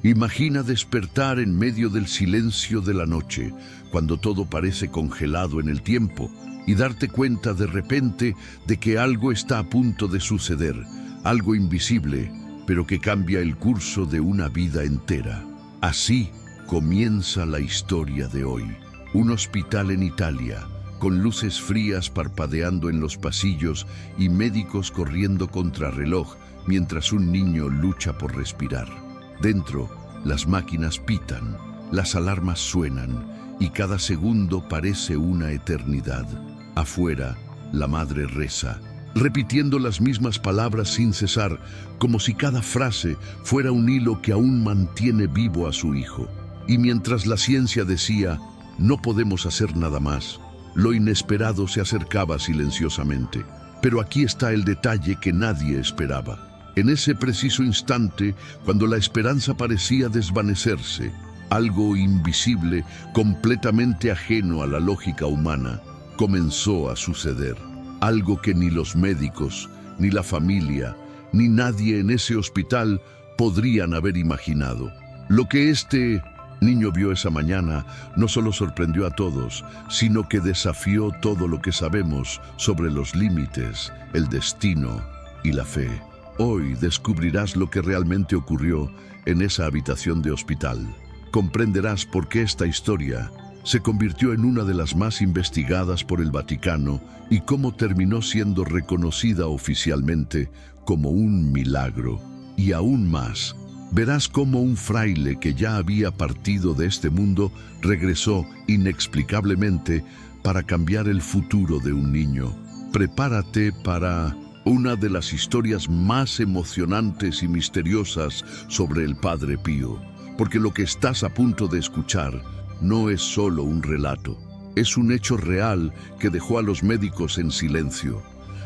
Imagina despertar en medio del silencio de la noche, cuando todo parece congelado en el tiempo, y darte cuenta de repente de que algo está a punto de suceder, algo invisible, pero que cambia el curso de una vida entera. Así comienza la historia de hoy. Un hospital en Italia, con luces frías parpadeando en los pasillos y médicos corriendo contrarreloj mientras un niño lucha por respirar. Dentro, las máquinas pitan, las alarmas suenan y cada segundo parece una eternidad. Afuera, la madre reza, repitiendo las mismas palabras sin cesar, como si cada frase fuera un hilo que aún mantiene vivo a su hijo. Y mientras la ciencia decía, no podemos hacer nada más, lo inesperado se acercaba silenciosamente. Pero aquí está el detalle que nadie esperaba. En ese preciso instante, cuando la esperanza parecía desvanecerse, algo invisible, completamente ajeno a la lógica humana, comenzó a suceder. Algo que ni los médicos, ni la familia, ni nadie en ese hospital podrían haber imaginado. Lo que este niño vio esa mañana no solo sorprendió a todos, sino que desafió todo lo que sabemos sobre los límites, el destino y la fe. Hoy descubrirás lo que realmente ocurrió en esa habitación de hospital. Comprenderás por qué esta historia se convirtió en una de las más investigadas por el Vaticano y cómo terminó siendo reconocida oficialmente como un milagro. Y aún más, verás cómo un fraile que ya había partido de este mundo regresó inexplicablemente para cambiar el futuro de un niño. Prepárate para una de las historias más emocionantes y misteriosas sobre el Padre Pío, porque lo que estás a punto de escuchar no es solo un relato, es un hecho real que dejó a los médicos en silencio,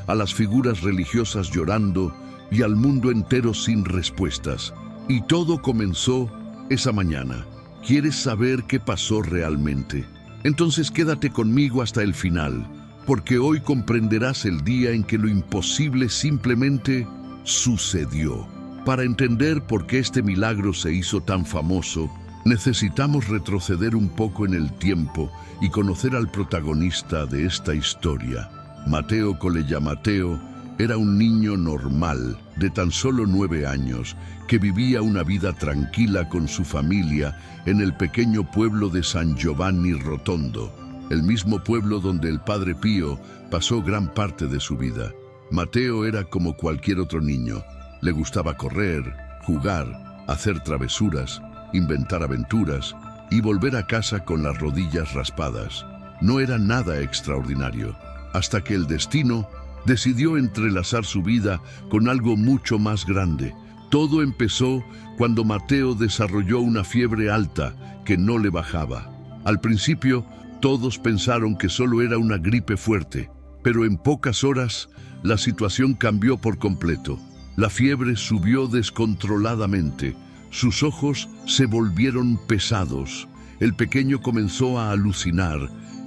a las figuras religiosas llorando y al mundo entero sin respuestas. Y todo comenzó esa mañana. ¿Quieres saber qué pasó realmente? Entonces quédate conmigo hasta el final, porque hoy comprenderás el día en que lo imposible simplemente sucedió. Para entender por qué este milagro se hizo tan famoso, necesitamos retroceder un poco en el tiempo y conocer al protagonista de esta historia. Matteo Colella Matteo era un niño normal de tan solo 9 años que vivía una vida tranquila con su familia en el pequeño pueblo de San Giovanni Rotondo, el mismo pueblo donde el Padre Pío pasó gran parte de su vida. Matteo era como cualquier otro niño. Le gustaba correr, jugar, hacer travesuras, inventar aventuras y volver a casa con las rodillas raspadas. No era nada extraordinario, hasta que el destino decidió entrelazar su vida con algo mucho más grande. Todo empezó cuando Matteo desarrolló una fiebre alta que no le bajaba. Al principio, todos pensaron que solo era una gripe fuerte, pero en pocas horas la situación cambió por completo. La fiebre subió descontroladamente, sus ojos se volvieron pesados, el pequeño comenzó a alucinar,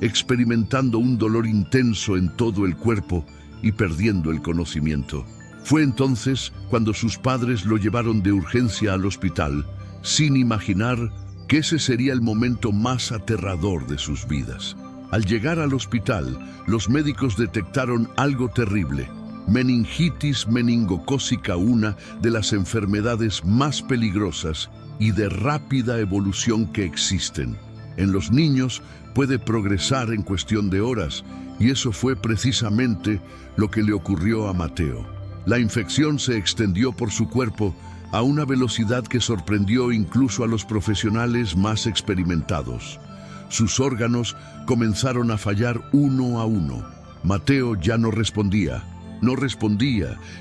experimentando un dolor intenso en todo el cuerpo y perdiendo el conocimiento. Fue entonces cuando sus padres lo llevaron de urgencia al hospital, sin imaginar que ese sería el momento más aterrador de sus vidas. Al llegar al hospital, los médicos detectaron algo terrible: meningitis meningocócica, una de las enfermedades más peligrosas y de rápida evolución que existen. En los niños puede progresar en cuestión de horas, y eso fue precisamente lo que le ocurrió a Matteo. La infección se extendió por su cuerpo a una velocidad que sorprendió incluso a los profesionales más experimentados. Sus órganos comenzaron a fallar uno a uno. Matteo ya no respondía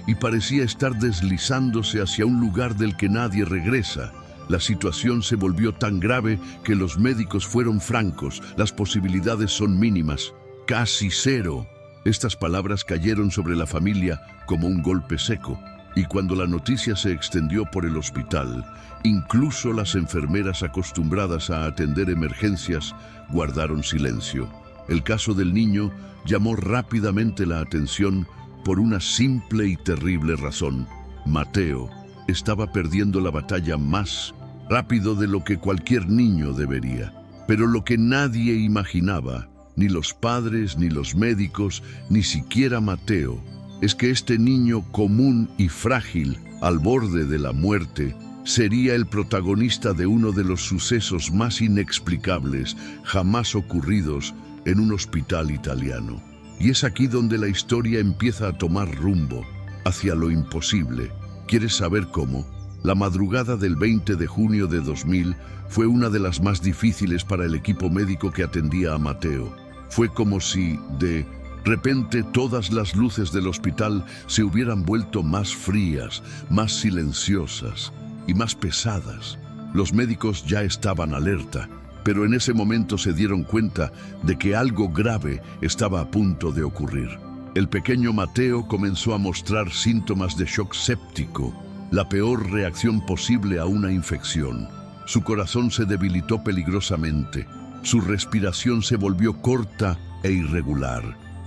y parecía estar deslizándose hacia un lugar del que nadie regresa. La situación se volvió tan grave que los médicos fueron francos: las posibilidades son mínimas, casi cero. Estas palabras cayeron sobre la familia como un golpe seco, y cuando la noticia se extendió por el hospital, incluso las enfermeras acostumbradas a atender emergencias guardaron silencio. El caso del niño llamó rápidamente la atención por una simple y terrible razón: Matteo estaba perdiendo la batalla más rápido de lo que cualquier niño debería. Pero lo que nadie imaginaba, ni los padres, ni los médicos, ni siquiera Mateo, es que este niño común y frágil, al borde de la muerte, sería el protagonista de uno de los sucesos más inexplicables jamás ocurridos en un hospital italiano. Y es aquí donde la historia empieza a tomar rumbo, hacia lo imposible. ¿Quieres saber cómo? La madrugada del 20 de junio de 2000 fue una de las más difíciles para el equipo médico que atendía a Mateo. Fue como si, de repente, todas las luces del hospital se hubieran vuelto más frías, más silenciosas y más pesadas. Los médicos ya estaban alerta, pero en ese momento se dieron cuenta de que algo grave estaba a punto de ocurrir. El pequeño Mateo comenzó a mostrar síntomas de shock séptico, la peor reacción posible a una infección. Su corazón se debilitó peligrosamente, su respiración se volvió corta e irregular,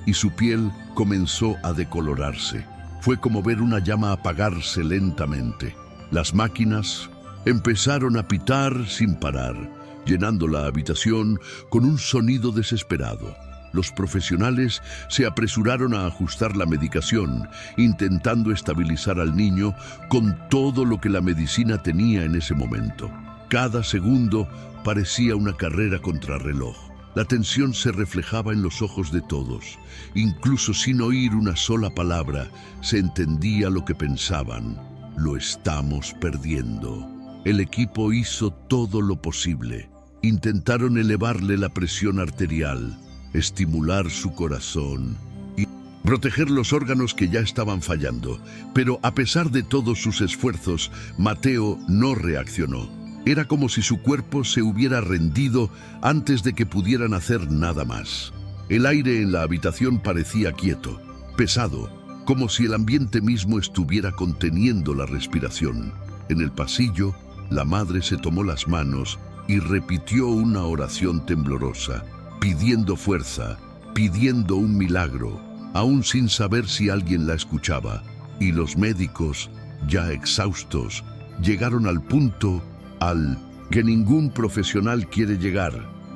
y su piel comenzó a decolorarse. Fue como ver una llama apagarse lentamente. Las máquinas empezaron a pitar sin parar, llenando la habitación con un sonido desesperado. Los profesionales se apresuraron a ajustar la medicación, intentando estabilizar al niño con todo lo que la medicina tenía en ese momento. Cada segundo parecía una carrera contrarreloj. La tensión se reflejaba en los ojos de todos. Incluso sin oír una sola palabra, se entendía lo que pensaban. Lo estamos perdiendo. El equipo hizo todo lo posible. Intentaron elevarle la presión arterial, estimular su corazón y proteger los órganos que ya estaban fallando. Pero a pesar de todos sus esfuerzos, Mateo no reaccionó. Era como si su cuerpo se hubiera rendido antes de que pudieran hacer nada más. El aire en la habitación parecía quieto, pesado, como si el ambiente mismo estuviera conteniendo la respiración. En el pasillo, la madre se tomó las manos y repitió una oración temblorosa, pidiendo fuerza, pidiendo un milagro, aún sin saber si alguien la escuchaba. Y los médicos, ya exhaustos, llegaron al punto al que ningún profesional quiere llegar,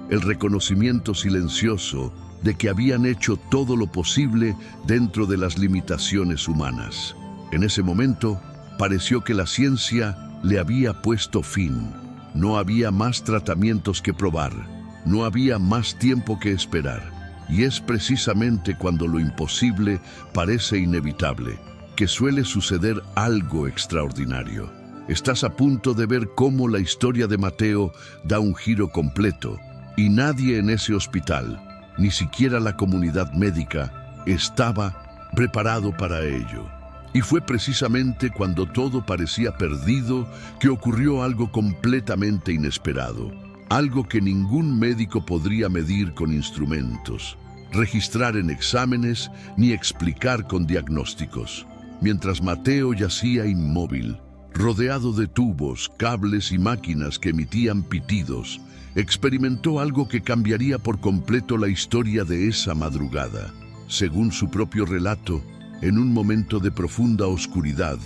el reconocimiento silencioso de que habían hecho todo lo posible dentro de las limitaciones humanas. En ese momento, pareció que la ciencia le había puesto fin. No había más tratamientos que probar, no había más tiempo que esperar. Y es precisamente cuando lo imposible parece inevitable, que suele suceder algo extraordinario. Estás a punto de ver cómo la historia de Mateo da un giro completo, y nadie en ese hospital, ni siquiera la comunidad médica, estaba preparado para ello. Y fue precisamente cuando todo parecía perdido que ocurrió algo completamente inesperado, algo que ningún médico podría medir con instrumentos, registrar en exámenes ni explicar con diagnósticos. Mientras Mateo yacía inmóvil, rodeado de tubos, cables y máquinas que emitían pitidos, experimentó algo que cambiaría por completo la historia de esa madrugada. Según su propio relato, en un momento de profunda oscuridad,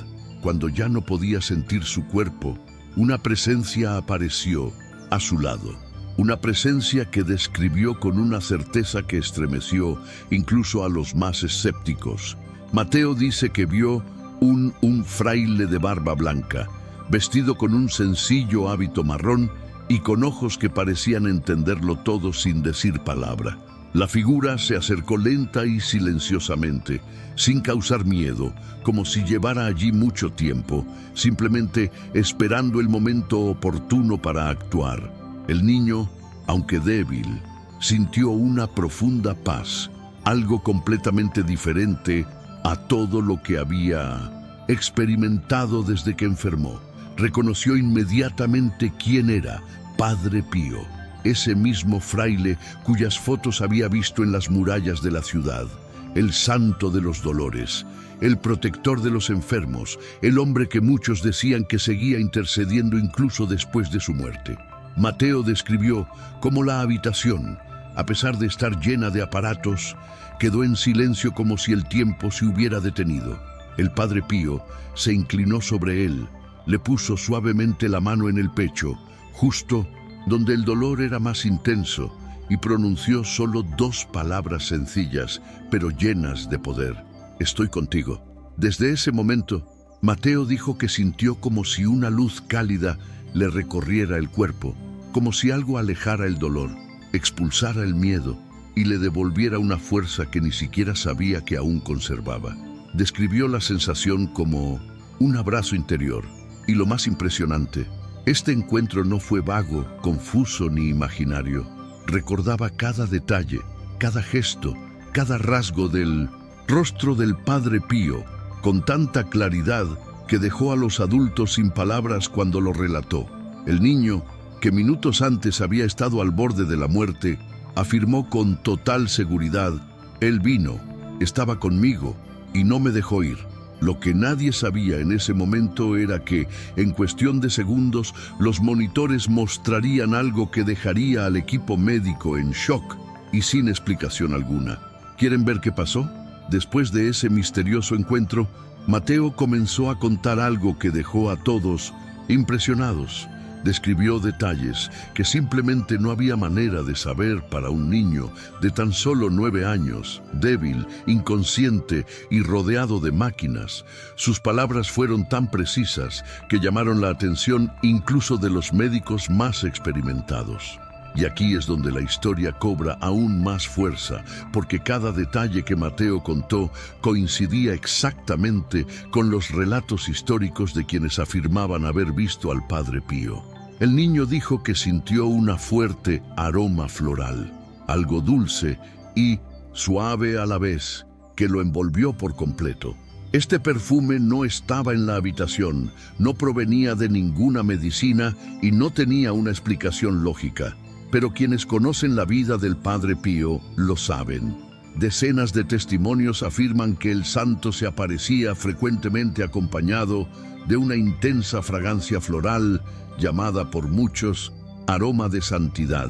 cuando ya no podía sentir su cuerpo, una presencia apareció a su lado. Una presencia que describió con una certeza que estremeció incluso a los más escépticos. Mateo dice que vio un fraile de barba blanca, vestido con un sencillo hábito marrón y con ojos que parecían entenderlo todo sin decir palabra. La figura se acercó lenta y silenciosamente, sin causar miedo, como si llevara allí mucho tiempo, simplemente esperando el momento oportuno para actuar. El niño, aunque débil, sintió una profunda paz, algo completamente diferente a todo lo que había experimentado desde que enfermó. Reconoció inmediatamente quién era, Padre Pío, ese mismo fraile cuyas fotos había visto en las murallas de la ciudad, el santo de los dolores, el protector de los enfermos, el hombre que muchos decían que seguía intercediendo incluso después de su muerte. Mateo describió cómo la habitación, a pesar de estar llena de aparatos, quedó en silencio como si el tiempo se hubiera detenido. El Padre Pío se inclinó sobre él, Le puso suavemente la mano en el pecho, justo donde el dolor era más intenso, y pronunció solo 2 palabras sencillas, pero llenas de poder. Estoy contigo. Desde ese momento, Mateo dijo que sintió como si una luz cálida le recorriera el cuerpo, como si algo alejara el dolor, expulsara el miedo y le devolviera una fuerza que ni siquiera sabía que aún conservaba. Describió la sensación como un abrazo interior. Y lo más impresionante, este encuentro no fue vago, confuso ni imaginario. Recordaba cada detalle, cada gesto, cada rasgo del rostro del Padre Pío, con tanta claridad que dejó a los adultos sin palabras cuando lo relató. El niño, que minutos antes había estado al borde de la muerte, afirmó con total seguridad: Él vino, estaba conmigo y no me dejó ir. Lo que nadie sabía en ese momento era que, en cuestión de segundos, los monitores mostrarían algo que dejaría al equipo médico en shock y sin explicación alguna. ¿Quieren ver qué pasó? Después de ese misterioso encuentro, Mateo comenzó a contar algo que dejó a todos impresionados. Describió detalles que simplemente no había manera de saber para un niño de tan solo 9 años, débil, inconsciente y rodeado de máquinas. Sus palabras fueron tan precisas que llamaron la atención incluso de los médicos más experimentados. Y aquí es donde la historia cobra aún más fuerza, porque cada detalle que Mateo contó coincidía exactamente con los relatos históricos de quienes afirmaban haber visto al Padre Pío. El niño dijo que sintió una fuerte aroma floral, algo dulce y suave a la vez, que lo envolvió por completo. Este perfume no estaba en la habitación, no provenía de ninguna medicina y no tenía una explicación lógica. Pero quienes conocen la vida del Padre Pío lo saben. Decenas de testimonios afirman que el santo se aparecía frecuentemente acompañado de una intensa fragancia floral llamada por muchos aroma de santidad.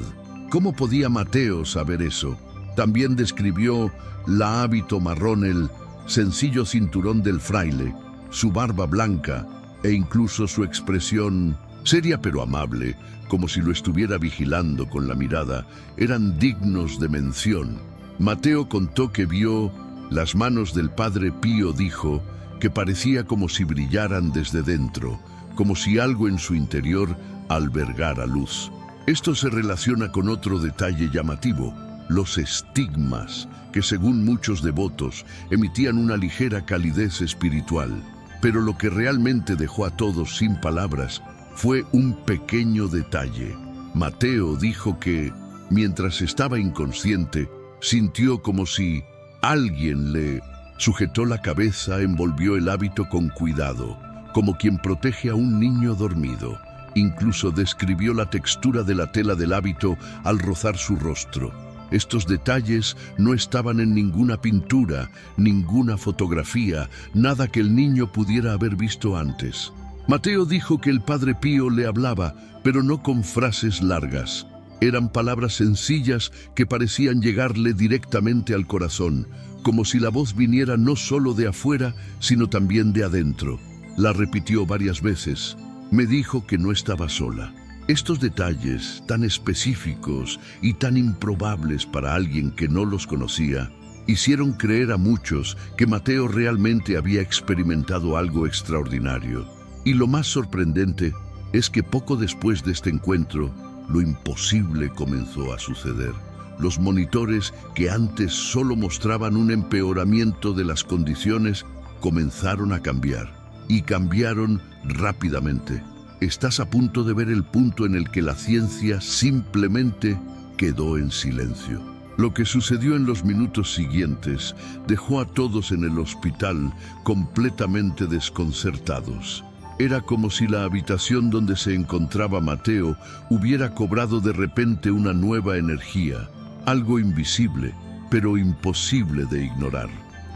¿Cómo podía Mateo saber eso? También describió la hábito marrón, el sencillo cinturón del fraile, su barba blanca e incluso su expresión seria pero amable, como si lo estuviera vigilando con la mirada, eran dignos de mención. Mateo contó que vio las manos del Padre Pío, dijo que parecía como si brillaran desde dentro, como si algo en su interior albergara luz. Esto se relaciona con otro detalle llamativo, los estigmas, que según muchos devotos emitían una ligera calidez espiritual. Pero lo que realmente dejó a todos sin palabras fue un pequeño detalle. Mateo dijo que, mientras estaba inconsciente, sintió como si alguien le sujetó la cabeza, envolvió el hábito con cuidado, como quien protege a un niño dormido. Incluso describió la textura de la tela del hábito al rozar su rostro. Estos detalles no estaban en ninguna pintura, ninguna fotografía, nada que el niño pudiera haber visto antes. Mateo dijo que el Padre Pío le hablaba, pero no con frases largas. Eran palabras sencillas que parecían llegarle directamente al corazón, como si la voz viniera no solo de afuera, sino también de adentro. La repitió varias veces. Me dijo que no estaba sola. Estos detalles, tan específicos y tan improbables para alguien que no los conocía, hicieron creer a muchos que Mateo realmente había experimentado algo extraordinario. Y lo más sorprendente es que poco después de este encuentro, lo imposible comenzó a suceder. Los monitores, que antes solo mostraban un empeoramiento de las condiciones, comenzaron a cambiar. Y cambiaron rápidamente. Estás a punto de ver el punto en el que la ciencia simplemente quedó en silencio. Lo que sucedió en los minutos siguientes dejó a todos en el hospital completamente desconcertados. Era como si la habitación donde se encontraba Mateo hubiera cobrado de repente una nueva energía, algo invisible, pero imposible de ignorar.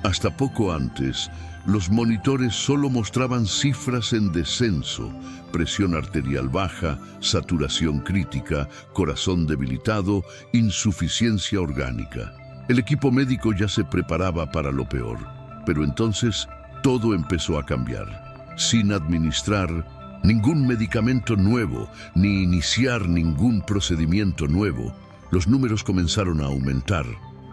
Hasta poco antes, los monitores solo mostraban cifras en descenso: presión arterial baja, saturación crítica, corazón debilitado, insuficiencia orgánica. El equipo médico ya se preparaba para lo peor, pero entonces todo empezó a cambiar. Sin administrar Ningún medicamento nuevo, ni iniciar ningún procedimiento nuevo. Los números comenzaron a aumentar,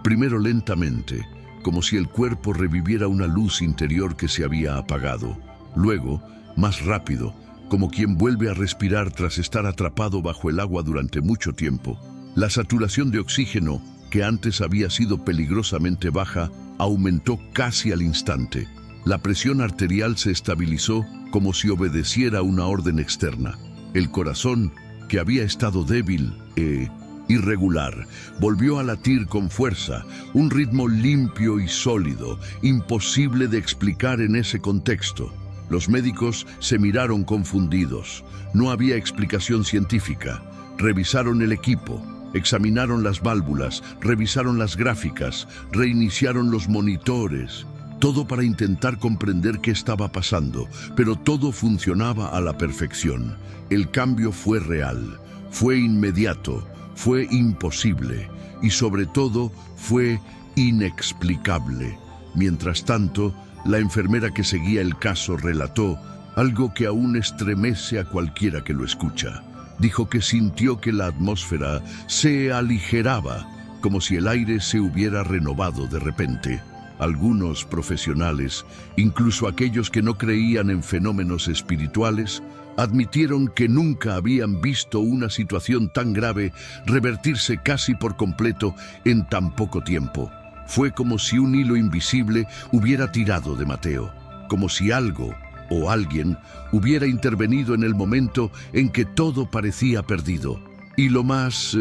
primero lentamente, como si el cuerpo reviviera una luz interior que se había apagado. Luego, más rápido, como quien vuelve a respirar tras estar atrapado bajo el agua durante mucho tiempo. La saturación de oxígeno, que antes había sido peligrosamente baja, aumentó casi al instante. La presión arterial se estabilizó como si obedeciera una orden externa. El corazón, que había estado débil e irregular, volvió a latir con fuerza, un ritmo limpio y sólido, imposible de explicar en ese contexto. Los médicos se miraron confundidos. No había explicación científica. Revisaron el equipo, examinaron las válvulas, revisaron las gráficas, reiniciaron los monitores. Todo para intentar comprender qué estaba pasando, pero todo funcionaba a la perfección. El cambio fue real, fue inmediato, fue imposible y sobre todo fue inexplicable. Mientras tanto, la enfermera que seguía el caso relató algo que aún estremece a cualquiera que lo escucha. Dijo que sintió que la atmósfera se aligeraba, como si el aire se hubiera renovado de repente. Algunos profesionales, incluso aquellos que no creían en fenómenos espirituales, admitieron que nunca habían visto una situación tan grave revertirse casi por completo en tan poco tiempo. Fue como si un hilo invisible hubiera tirado de Mateo, como si algo o alguien hubiera intervenido en el momento en que todo parecía perdido. Y lo más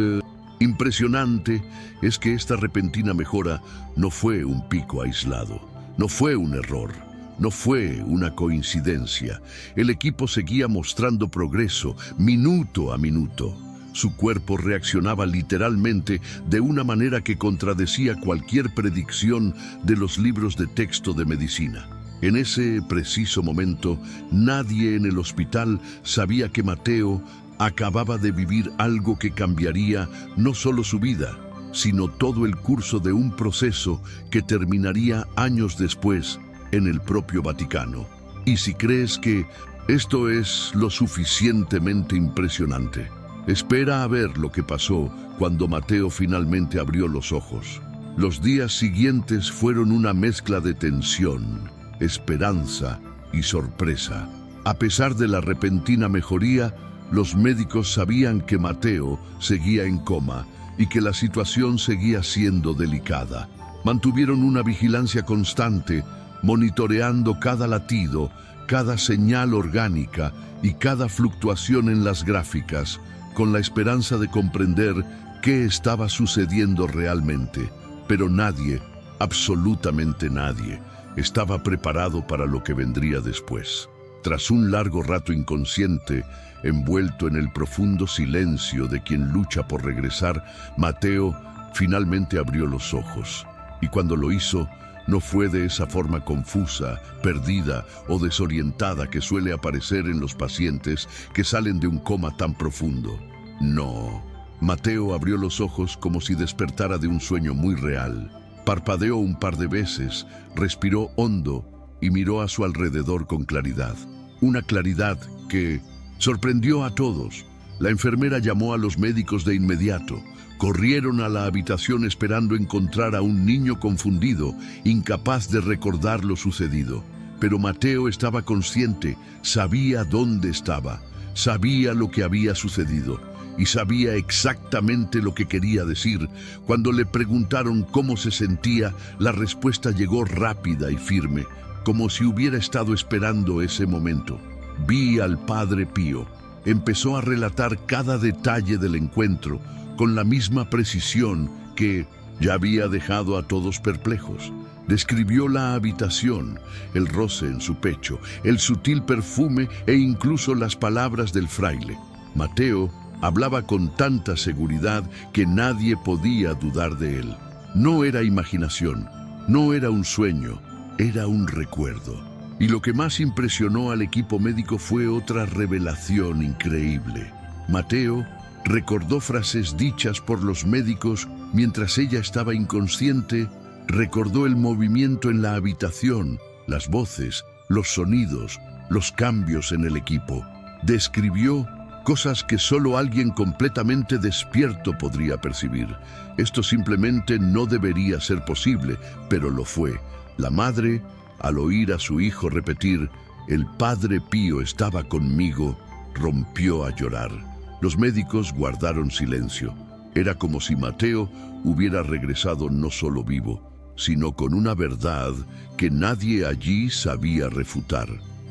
impresionante es que esta repentina mejora no fue un pico aislado, no fue un error, no fue una coincidencia. El equipo seguía mostrando progreso minuto a minuto. Su cuerpo reaccionaba literalmente de una manera que contradecía cualquier predicción de los libros de texto de medicina. En ese preciso momento, nadie en el hospital sabía que Mateo acababa de vivir algo que cambiaría no solo su vida, sino todo el curso de un proceso que terminaría años después en el propio Vaticano. Y si crees que esto es lo suficientemente impresionante, espera a ver lo que pasó cuando Mateo finalmente abrió los ojos. Los días siguientes fueron una mezcla de tensión, esperanza y sorpresa. A pesar de la repentina mejoría, los médicos sabían que Mateo seguía en coma y que la situación seguía siendo delicada. Mantuvieron una vigilancia constante, monitoreando cada latido, cada señal orgánica y cada fluctuación en las gráficas, con la esperanza de comprender qué estaba sucediendo realmente. Pero nadie, absolutamente nadie, estaba preparado para lo que vendría después. Tras un largo rato inconsciente, envuelto en el profundo silencio de quien lucha por regresar, Mateo finalmente abrió los ojos. Y cuando lo hizo, no fue de esa forma confusa, perdida o desorientada que suele aparecer en los pacientes que salen de un coma tan profundo. No, Mateo abrió los ojos como si despertara de un sueño muy real. Parpadeó un par de veces, respiró hondo y miró a su alrededor con claridad. Una claridad que sorprendió a todos. La enfermera llamó a los médicos de inmediato. Corrieron a la habitación esperando encontrar a un niño confundido, incapaz de recordar lo sucedido. Pero Mateo estaba consciente, sabía dónde estaba, sabía lo que había sucedido y sabía exactamente lo que quería decir. Cuando le preguntaron cómo se sentía, la respuesta llegó rápida y firme, como si hubiera estado esperando ese momento. Vi al Padre Pío. Empezó a relatar cada detalle del encuentro, con la misma precisión que ya había dejado a todos perplejos. Describió la habitación, el roce en su pecho, el sutil perfume e incluso las palabras del fraile. Mateo hablaba con tanta seguridad que nadie podía dudar de él. No era imaginación, no era un sueño, era un recuerdo. Y lo que más impresionó al equipo médico fue otra revelación increíble. Mateo recordó frases dichas por los médicos mientras ella estaba inconsciente, recordó el movimiento en la habitación, las voces, los sonidos, los cambios en el equipo. Describió cosas que solo alguien completamente despierto podría percibir. Esto simplemente no debería ser posible, pero lo fue. La madre, al oír a su hijo repetir, «El Padre Pío estaba conmigo», rompió a llorar. Los médicos guardaron silencio. Era como si Mateo hubiera regresado no solo vivo, sino con una verdad que nadie allí sabía refutar.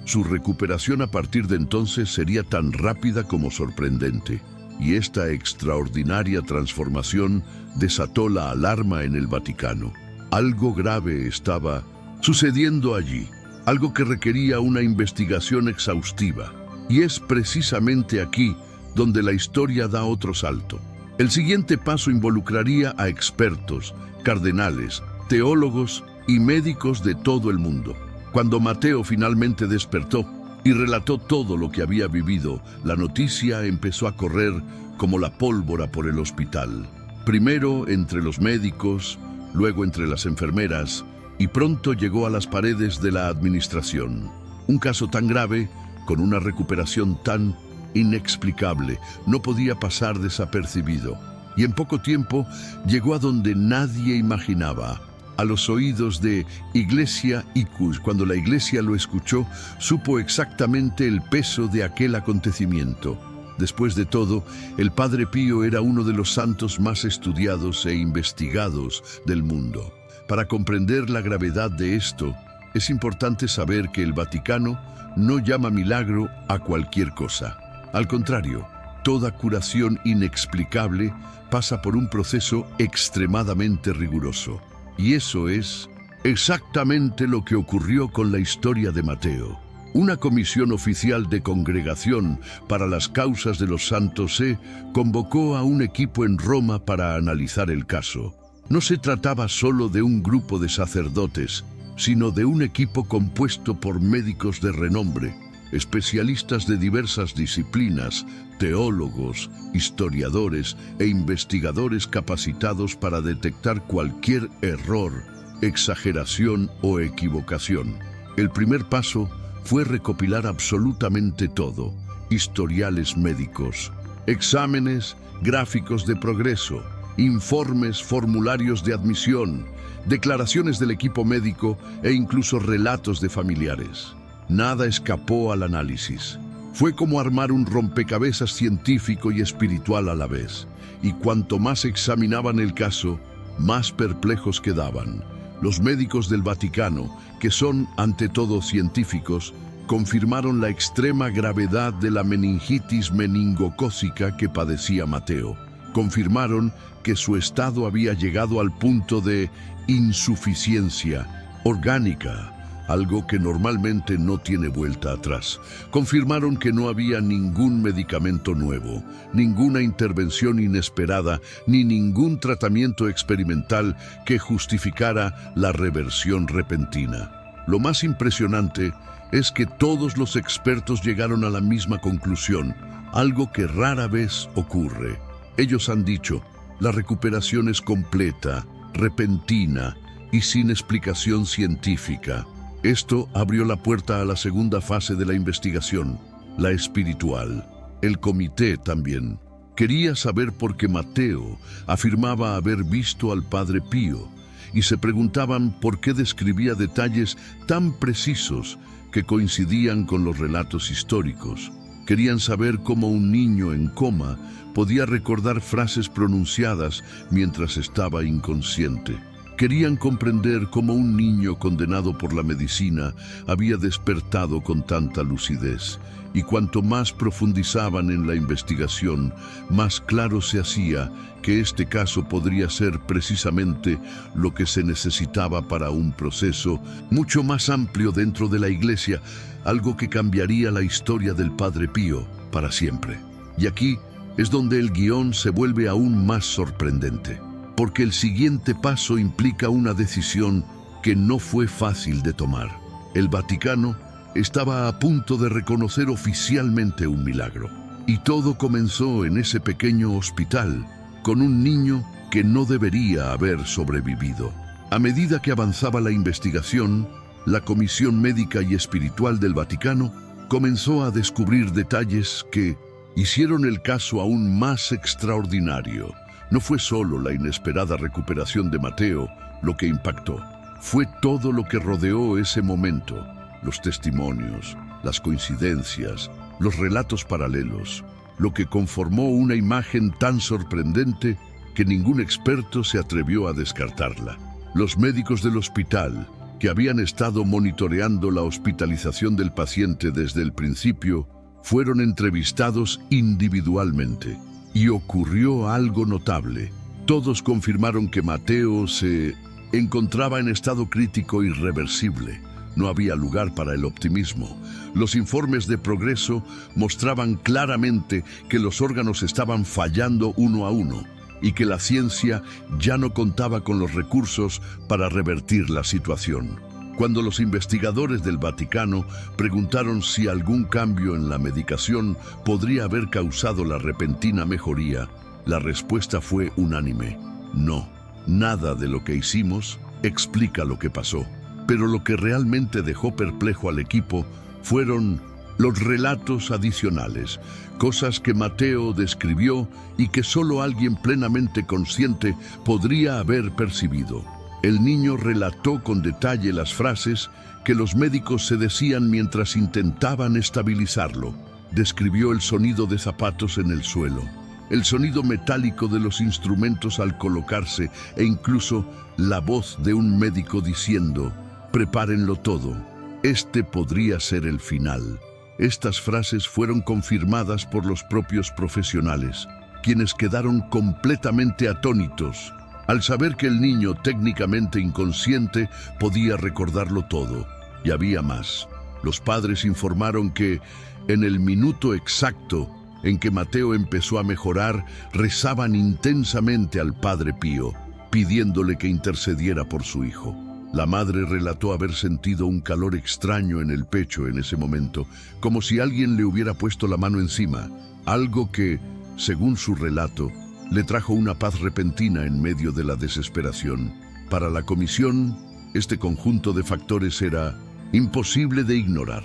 Su recuperación a partir de entonces sería tan rápida como sorprendente, y esta extraordinaria transformación desató la alarma en el Vaticano. Algo grave estaba sucediendo allí, algo que requería una investigación exhaustiva. Y es precisamente aquí donde la historia da otro salto. El siguiente paso involucraría a expertos, cardenales, teólogos y médicos de todo el mundo. Cuando Mateo finalmente despertó y relató todo lo que había vivido, la noticia empezó a correr como la pólvora por el hospital. Primero entre los médicos, luego entre las enfermeras, y pronto llegó a las paredes de la administración. Un caso tan grave, con una recuperación tan inexplicable, no podía pasar desapercibido. Y en poco tiempo llegó a donde nadie imaginaba, a los oídos de Iglesia Icus. Cuando la Iglesia lo escuchó, supo exactamente el peso de aquel acontecimiento. Después de todo, el Padre Pío era uno de los santos más estudiados e investigados del mundo. Para comprender la gravedad de esto, es importante saber que el Vaticano no llama milagro a cualquier cosa. Al contrario, toda curación inexplicable pasa por un proceso extremadamente riguroso. Y eso es exactamente lo que ocurrió con la historia de Mateo. Una comisión oficial de Congregación para las Causas de los Santos se convocó a un equipo en Roma para analizar el caso. No se trataba solo de un grupo de sacerdotes, sino de un equipo compuesto por médicos de renombre, especialistas de diversas disciplinas, teólogos, historiadores e investigadores capacitados para detectar cualquier error, exageración o equivocación. El primer paso fue recopilar absolutamente todo: historiales médicos, exámenes, gráficos de progreso, informes, formularios de admisión, declaraciones del equipo médico e incluso relatos de familiares. Nada escapó al análisis. Fue como armar un rompecabezas científico y espiritual a la vez. Y cuanto más examinaban el caso, más perplejos quedaban. Los médicos del Vaticano, que son ante todo científicos, confirmaron la extrema gravedad de la meningitis meningocócica que padecía Mateo. Confirmaron que su estado había llegado al punto de insuficiencia orgánica, algo que normalmente no tiene vuelta atrás. Confirmaron que no había ningún medicamento nuevo, ninguna intervención inesperada, ni ningún tratamiento experimental que justificara la reversión repentina. Lo más impresionante es que todos los expertos llegaron a la misma conclusión, algo que rara vez ocurre. Ellos han dicho, la recuperación es completa, repentina y sin explicación científica. Esto abrió la puerta a la segunda fase de la investigación, la espiritual. El comité también quería saber por qué Mateo afirmaba haber visto al Padre Pío y se preguntaban por qué describía detalles tan precisos que coincidían con los relatos históricos. Querían saber cómo un niño en coma podía recordar frases pronunciadas mientras estaba inconsciente. Querían comprender cómo un niño condenado por la medicina había despertado con tanta lucidez. Y cuanto más profundizaban en la investigación, más claro se hacía que este caso podría ser precisamente lo que se necesitaba para un proceso mucho más amplio dentro de la Iglesia, algo que cambiaría la historia del Padre Pío para siempre. Y aquí es donde el guión se vuelve aún más sorprendente, porque el siguiente paso implica una decisión que no fue fácil de tomar. El Vaticano estaba a punto de reconocer oficialmente un milagro. Y todo comenzó en ese pequeño hospital, con un niño que no debería haber sobrevivido. A medida que avanzaba la investigación, la Comisión Médica y Espiritual del Vaticano comenzó a descubrir detalles que hicieron el caso aún más extraordinario. No fue solo la inesperada recuperación de Mateo lo que impactó, fue todo lo que rodeó ese momento: los testimonios, las coincidencias, los relatos paralelos, lo que conformó una imagen tan sorprendente que ningún experto se atrevió a descartarla. Los médicos del hospital, que habían estado monitoreando la hospitalización del paciente desde el principio, fueron entrevistados individualmente. Y ocurrió algo notable. Todos confirmaron que Mateo se encontraba en estado crítico irreversible. No había lugar para el optimismo. Los informes de progreso mostraban claramente que los órganos estaban fallando uno a uno y que la ciencia ya no contaba con los recursos para revertir la situación. Cuando los investigadores del Vaticano preguntaron si algún cambio en la medicación podría haber causado la repentina mejoría, la respuesta fue unánime: no, nada de lo que hicimos explica lo que pasó. Pero lo que realmente dejó perplejo al equipo fueron los relatos adicionales, cosas que Mateo describió y que solo alguien plenamente consciente podría haber percibido. El niño relató con detalle las frases que los médicos se decían mientras intentaban estabilizarlo. Describió el sonido de zapatos en el suelo, el sonido metálico de los instrumentos al colocarse e incluso la voz de un médico diciendo: «Prepárenlo todo, este podría ser el final». Estas frases fueron confirmadas por los propios profesionales, quienes quedaron completamente atónitos al saber que el niño, técnicamente inconsciente, podía recordarlo todo. Y había más. Los padres informaron que, en el minuto exacto en que Mateo empezó a mejorar, rezaban intensamente al Padre Pío, pidiéndole que intercediera por su hijo. La madre relató haber sentido un calor extraño en el pecho en ese momento, como si alguien le hubiera puesto la mano encima, algo que, según su relato, le trajo una paz repentina en medio de la desesperación. Para la comisión, este conjunto de factores era imposible de ignorar.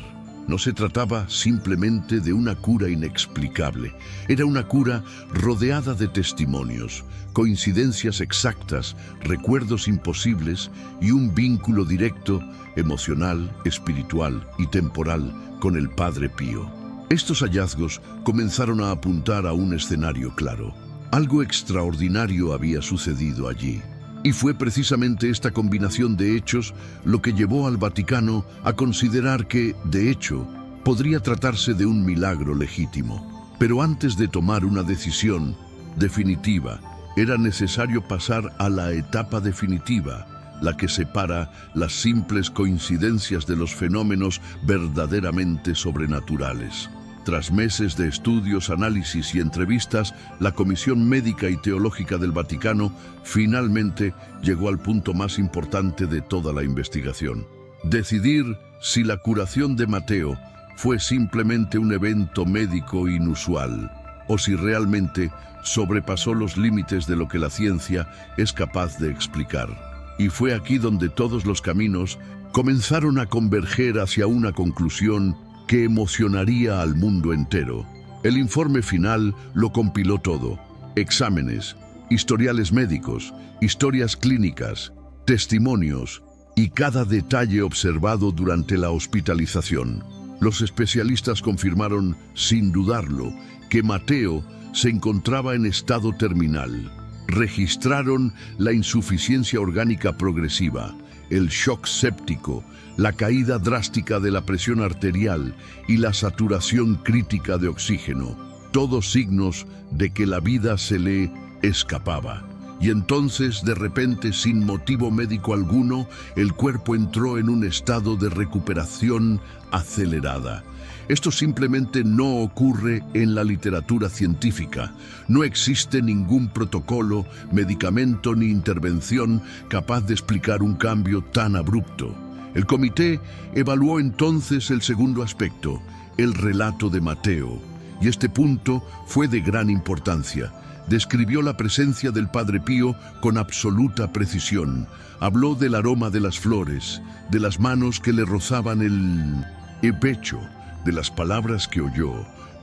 No se trataba simplemente de una cura inexplicable. Era una cura rodeada de testimonios, coincidencias exactas, recuerdos imposibles y un vínculo directo, emocional, espiritual y temporal con el Padre Pío. Estos hallazgos comenzaron a apuntar a un escenario claro. Algo extraordinario había sucedido allí. Y fue precisamente esta combinación de hechos lo que llevó al Vaticano a considerar que, de hecho, podría tratarse de un milagro legítimo. Pero antes de tomar una decisión definitiva, era necesario pasar a la etapa definitiva, la que separa las simples coincidencias de los fenómenos verdaderamente sobrenaturales. Tras meses de estudios, análisis y entrevistas, la Comisión Médica y Teológica del Vaticano finalmente llegó al punto más importante de toda la investigación: decidir si la curación de Mateo fue simplemente un evento médico inusual o si realmente sobrepasó los límites de lo que la ciencia es capaz de explicar. Y fue aquí donde todos los caminos comenzaron a converger hacia una conclusión que emocionaría al mundo entero. El informe final lo compiló todo: exámenes, historiales médicos, historias clínicas, testimonios y cada detalle observado durante la hospitalización. Los especialistas confirmaron, sin dudarlo, que Mateo se encontraba en estado terminal. Registraron la insuficiencia orgánica progresiva, el shock séptico, la caída drástica de la presión arterial y la saturación crítica de oxígeno, todos signos de que la vida se le escapaba. Y entonces, de repente, sin motivo médico alguno, el cuerpo entró en un estado de recuperación acelerada. Esto simplemente no ocurre en la literatura científica. No existe ningún protocolo, medicamento ni intervención capaz de explicar un cambio tan abrupto. El comité evaluó entonces el segundo aspecto, el relato de Mateo, y este punto fue de gran importancia. Describió la presencia del Padre Pío con absoluta precisión. Habló del aroma de las flores, de las manos que le rozaban el pecho, de las palabras que oyó,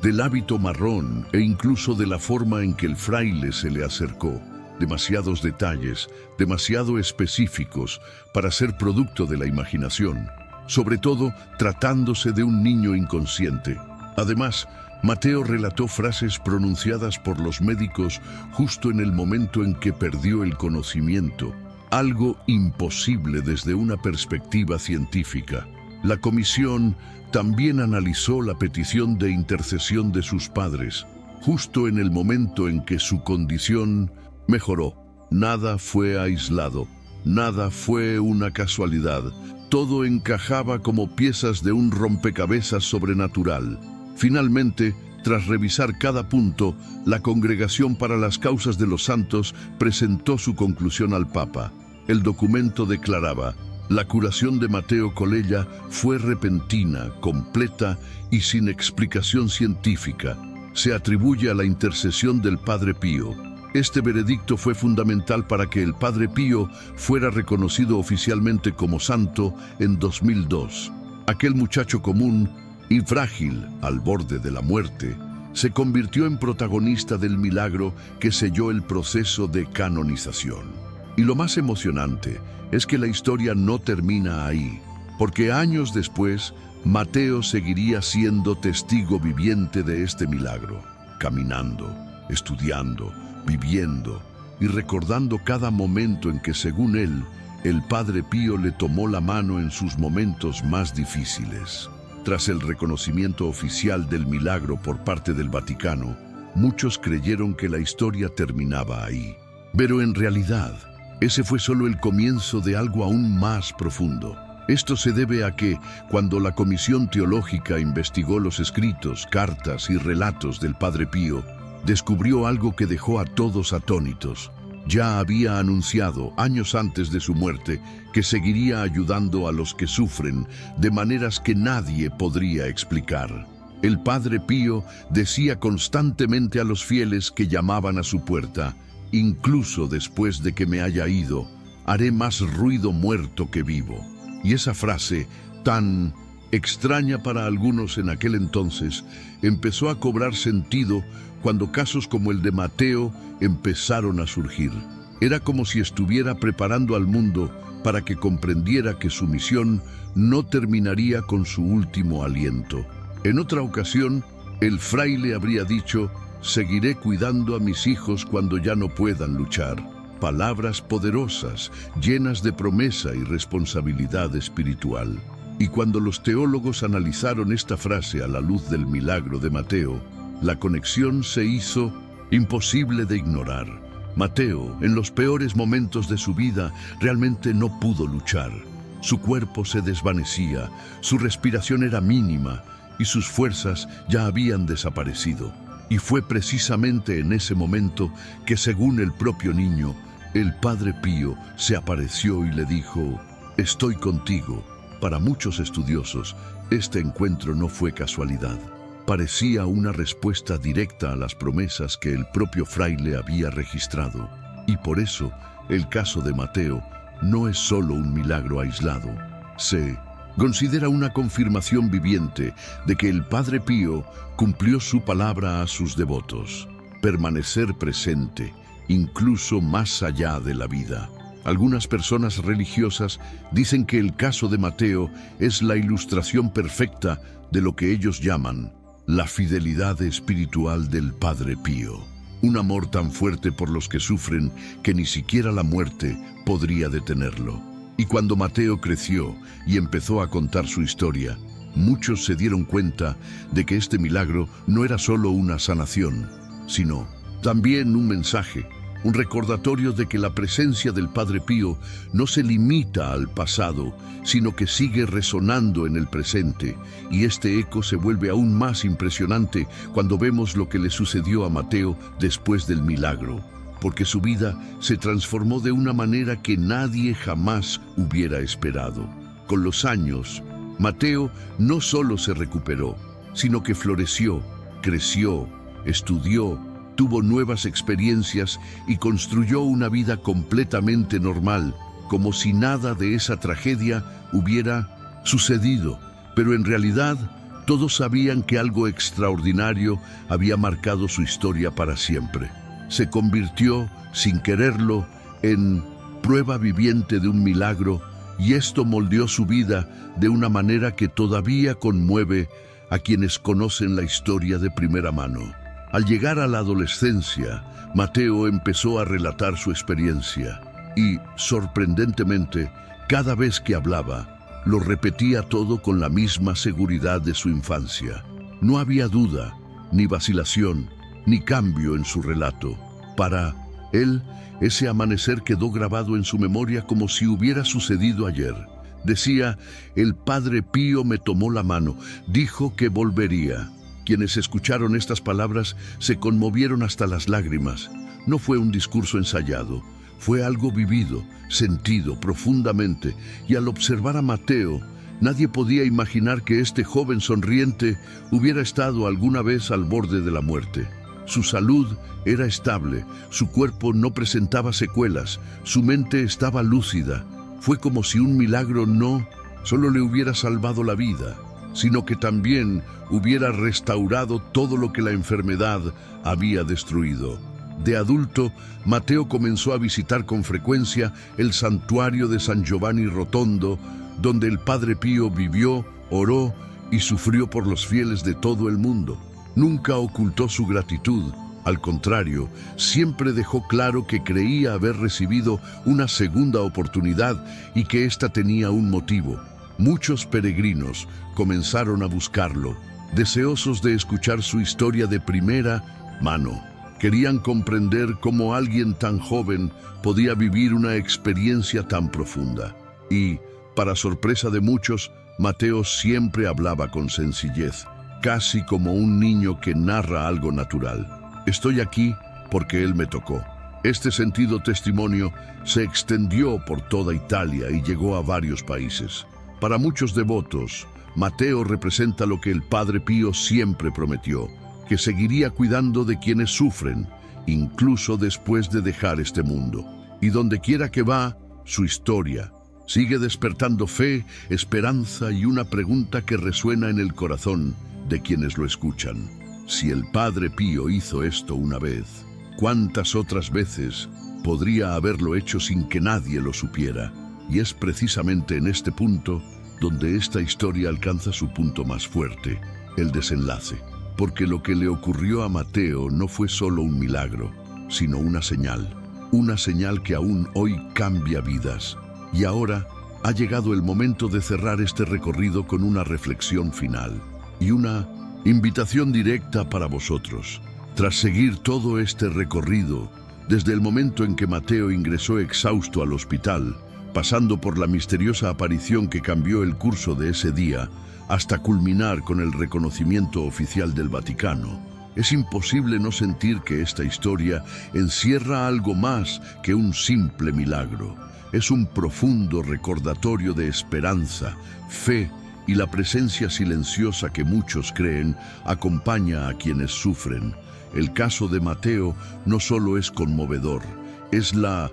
del hábito marrón e incluso de la forma en que el fraile se le acercó. Demasiados detalles, demasiado específicos para ser producto de la imaginación, sobre todo tratándose de un niño inconsciente. Además, Mateo relató frases pronunciadas por los médicos justo en el momento en que perdió el conocimiento, algo imposible desde una perspectiva científica. La comisión también analizó la petición de intercesión de sus padres, justo en el momento en que su condición mejoró. Nada fue aislado, nada fue una casualidad. Todo encajaba como piezas de un rompecabezas sobrenatural. Finalmente, tras revisar cada punto, la Congregación para las Causas de los Santos presentó su conclusión al Papa. El documento declaraba: la curación de Mateo Colella fue repentina, completa y sin explicación científica. Se atribuye a la intercesión del Padre Pío. Este veredicto fue fundamental para que el Padre Pío fuera reconocido oficialmente como santo en 2002. Aquel muchacho común y frágil, al borde de la muerte, se convirtió en protagonista del milagro que selló el proceso de canonización. Y lo más emocionante es que la historia no termina ahí, porque años después, Mateo seguiría siendo testigo viviente de este milagro, caminando, estudiando, viviendo y recordando cada momento en que, según él, el Padre Pío le tomó la mano en sus momentos más difíciles. Tras el reconocimiento oficial del milagro por parte del Vaticano, muchos creyeron que la historia terminaba ahí. Pero en realidad, ese fue solo el comienzo de algo aún más profundo. Esto se debe a que, cuando la Comisión Teológica investigó los escritos, cartas y relatos del Padre Pío, descubrió algo que dejó a todos atónitos. Ya había anunciado, años antes de su muerte, que seguiría ayudando a los que sufren de maneras que nadie podría explicar. El Padre Pío decía constantemente a los fieles que llamaban a su puerta: incluso después de que me haya ido, haré más ruido muerto que vivo. Y esa frase, tan extraña para algunos en aquel entonces, empezó a cobrar sentido cuando casos como el de Mateo empezaron a surgir. Era como si estuviera preparando al mundo para que comprendiera que su misión no terminaría con su último aliento. En otra ocasión, el fraile habría dicho: seguiré cuidando a mis hijos cuando ya no puedan luchar. Palabras poderosas, llenas de promesa y responsabilidad espiritual. Y cuando los teólogos analizaron esta frase a la luz del milagro de Mateo, la conexión se hizo imposible de ignorar. Mateo, en los peores momentos de su vida, realmente no pudo luchar. Su cuerpo se desvanecía, su respiración era mínima y sus fuerzas ya habían desaparecido. Y fue precisamente en ese momento que, según el propio niño, el Padre Pío se apareció y le dijo: estoy contigo. Para muchos estudiosos, este encuentro no fue casualidad. Parecía una respuesta directa a las promesas que el propio fraile había registrado. Y por eso, el caso de Mateo no es solo un milagro aislado. Se considera una confirmación viviente de que el Padre Pío cumplió su palabra a sus devotos: permanecer presente, incluso más allá de la vida. Algunas personas religiosas dicen que el caso de Mateo es la ilustración perfecta de lo que ellos llaman la fidelidad espiritual del Padre Pío. Un amor tan fuerte por los que sufren que ni siquiera la muerte podría detenerlo. Y cuando Mateo creció y empezó a contar su historia, muchos se dieron cuenta de que este milagro no era solo una sanación, sino también un mensaje, un recordatorio de que la presencia del Padre Pío no se limita al pasado, sino que sigue resonando en el presente, y este eco se vuelve aún más impresionante cuando vemos lo que le sucedió a Mateo después del milagro, porque su vida se transformó de una manera que nadie jamás hubiera esperado. Con los años, Mateo no solo se recuperó, sino que floreció, creció, estudió, tuvo nuevas experiencias y construyó una vida completamente normal, como si nada de esa tragedia hubiera sucedido. Pero en realidad, Todos sabían que algo extraordinario había marcado su historia para siempre. Se convirtió, sin quererlo, en prueba viviente de un milagro, y esto moldeó su vida de una manera que todavía conmueve a quienes conocen la historia de primera mano. Al llegar a la adolescencia, Mateo empezó a relatar su experiencia y, sorprendentemente, cada vez que hablaba, lo repetía todo con la misma seguridad de su infancia. No había duda, ni vacilación, ni cambio en su relato. Para él, ese amanecer quedó grabado en su memoria como si hubiera sucedido ayer. Decía: el Padre Pío me tomó la mano, dijo que volvería. Quienes escucharon estas palabras se conmovieron hasta las lágrimas. No fue un discurso ensayado, fue algo vivido, sentido profundamente, y al observar a Mateo, nadie podía imaginar que este joven sonriente hubiera estado alguna vez al borde de la muerte. Su salud era estable, su cuerpo no presentaba secuelas, su mente estaba lúcida. Fue como si un milagro no solo le hubiera salvado la vida, sino que también hubiera restaurado todo lo que la enfermedad había destruido. De adulto, Mateo comenzó a visitar con frecuencia el santuario de San Giovanni Rotondo, donde el Padre Pío vivió, oró y sufrió por los fieles de todo el mundo. Nunca ocultó su gratitud, al contrario, siempre dejó claro que creía haber recibido una segunda oportunidad y que ésta tenía un motivo. Muchos peregrinos comenzaron a buscarlo, deseosos de escuchar su historia de primera mano. Querían comprender cómo alguien tan joven podía vivir una experiencia tan profunda. Y, para sorpresa de muchos, Mateo siempre hablaba con sencillez, casi como un niño que narra algo natural. Estoy aquí porque Él me tocó. Este sentido testimonio se extendió por toda Italia y llegó a varios países. Para muchos devotos, Mateo representa lo que el Padre Pío siempre prometió, que seguiría cuidando de quienes sufren, incluso después de dejar este mundo. Y donde quiera que va, su historia sigue despertando fe, esperanza y una pregunta que resuena en el corazón de quienes lo escuchan. Si el Padre Pío hizo esto una vez, ¿cuántas otras veces podría haberlo hecho sin que nadie lo supiera? Y es precisamente en este punto donde esta historia alcanza su punto más fuerte, el desenlace. Porque lo que le ocurrió a Mateo no fue solo un milagro, sino una señal que aún hoy cambia vidas. Y ahora ha llegado el momento de cerrar este recorrido con una reflexión final y una invitación directa para vosotros. Tras seguir todo este recorrido, desde el momento en que Mateo ingresó exhausto al hospital, pasando por la misteriosa aparición que cambió el curso de ese día, hasta culminar con el reconocimiento oficial del Vaticano, es imposible no sentir que esta historia encierra algo más que un simple milagro. Es un profundo recordatorio de esperanza, fe y la presencia silenciosa que muchos creen acompaña a quienes sufren. El caso de Mateo no solo es conmovedor, es la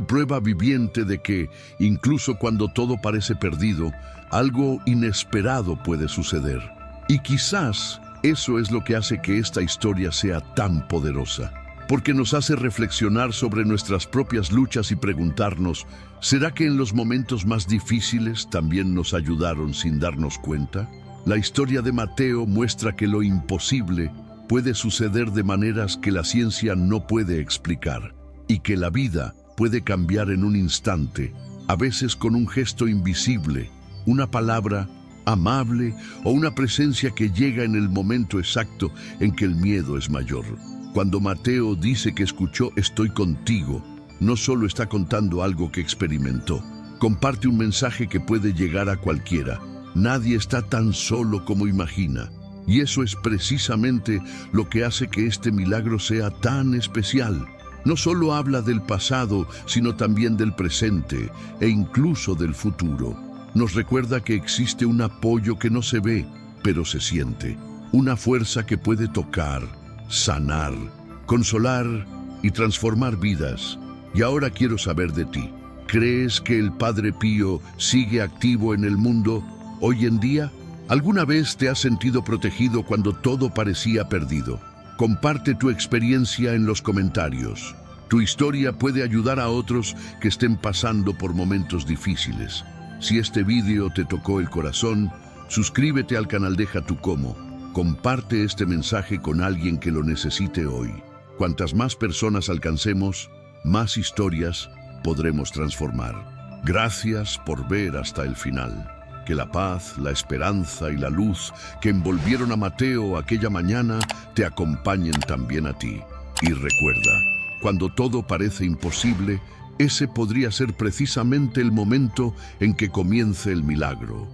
prueba viviente de que, incluso cuando todo parece perdido, algo inesperado puede suceder. Y quizás eso es lo que hace que esta historia sea tan poderosa, porque nos hace reflexionar sobre nuestras propias luchas y preguntarnos, ¿será que en los momentos más difíciles también nos ayudaron sin darnos cuenta? La historia de Mateo muestra que lo imposible puede suceder de maneras que la ciencia no puede explicar, y que la vida puede cambiar en un instante, a veces con un gesto invisible, una palabra amable o una presencia que llega en el momento exacto en que el miedo es mayor. Cuando Mateo dice que escuchó "estoy contigo", no solo está contando algo que experimentó, comparte un mensaje que puede llegar a cualquiera. Nadie está tan solo como imagina. Y eso es precisamente lo que hace que este milagro sea tan especial. No solo habla del pasado, sino también del presente e incluso del futuro. Nos recuerda que existe un apoyo que no se ve, pero se siente. Una fuerza que puede tocar, sanar, consolar y transformar vidas. Y ahora quiero saber de ti. ¿Crees que el Padre Pío sigue activo en el mundo hoy en día? ¿Alguna vez te has sentido protegido cuando todo parecía perdido? Comparte tu experiencia en los comentarios. Tu historia puede ayudar a otros que estén pasando por momentos difíciles. Si este vídeo te tocó el corazón, suscríbete al canal Deja tu Como. Comparte este mensaje con alguien que lo necesite hoy. Cuantas más personas alcancemos, más historias podremos transformar. Gracias por ver hasta el final. Que la paz, la esperanza y la luz que envolvieron a Mateo aquella mañana te acompañen también a ti. Y recuerda, cuando todo parece imposible, ese podría ser precisamente el momento en que comience el milagro.